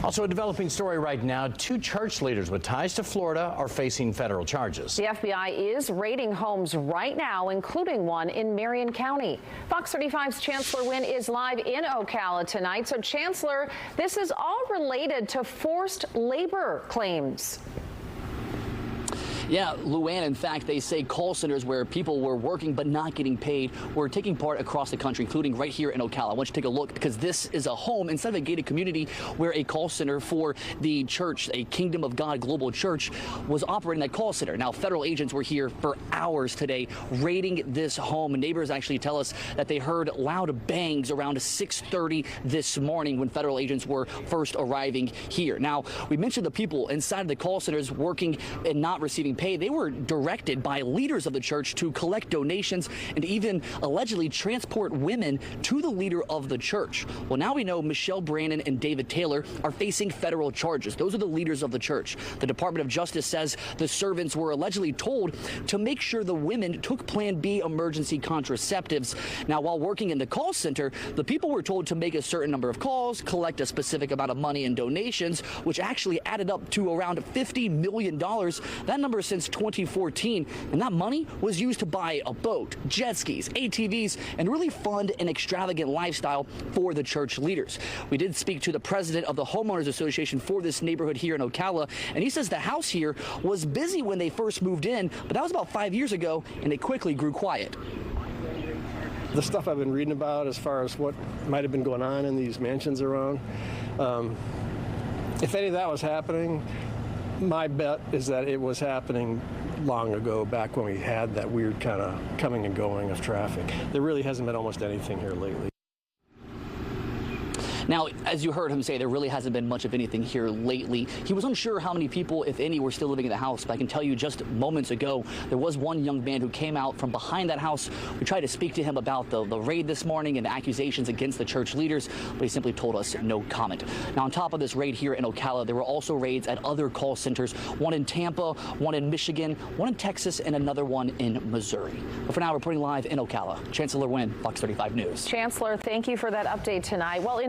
Also, a developing story right now. Two church leaders with ties to Florida are facing federal charges. The FBI is raiding homes right now, including one in Marion County. Fox 35's Chancellor Wynn is live in Ocala tonight. So, Chancellor, this is all related to forced labor claims. Yeah, Luann, in fact, they say call centers where people were working but not getting paid were taking part across the country, including right here in Ocala. I want you to take a look because this is a home inside of a gated community where a call center for the church, a Kingdom of God Global Church, was operating that call center. Now, federal agents were here for hours today raiding this home. Neighbors actually tell us that they heard loud bangs around 6:30 this morning when federal agents were first arriving here. Now, we mentioned the people inside of the call centers working and not receiving pay. They were directed by leaders of the church to collect donations and even allegedly transport women to the leader of the church. Well, now we know Michelle Brannon and David Taylor are facing federal charges. Those are the leaders of the church. The Department of Justice says the servants were allegedly told to make sure the women took Plan B emergency contraceptives. Now, while working in the call center, the people were told to make a certain number of calls, collect a specific amount of money in donations, which actually added up to around $50 million. That number since 2014, and that money was used to buy a boat, jet skis, ATVs, and really fund an extravagant lifestyle for the church leaders. We did speak to the president of the Homeowners Association for this neighborhood here in Ocala, and he says the house here was busy when they first moved in, but that was about 5 years ago, and it quickly grew quiet. The stuff I've been reading about as far as what might have been going on in these mansions around, if any of that was happening, my bet is that it was happening long ago, back when we had that weird kind of coming and going of traffic. There really hasn't been almost anything here lately. Now, as you heard him say, there really hasn't been much of anything here lately. He was unsure how many people, if any, were still living in the house, but I can tell you just moments ago, there was one young man who came out from behind that house. We tried to speak to him about the raid this morning and the accusations against the church leaders, but he simply told us no comment. Now, on top of this raid here in Ocala, there were also raids at other call centers, one in Tampa, one in Michigan, one in Texas, and another one in Missouri. But for now, reporting live in Ocala, Chancellor Wynn, Fox 35 News. Chancellor, thank you for that update tonight. Well,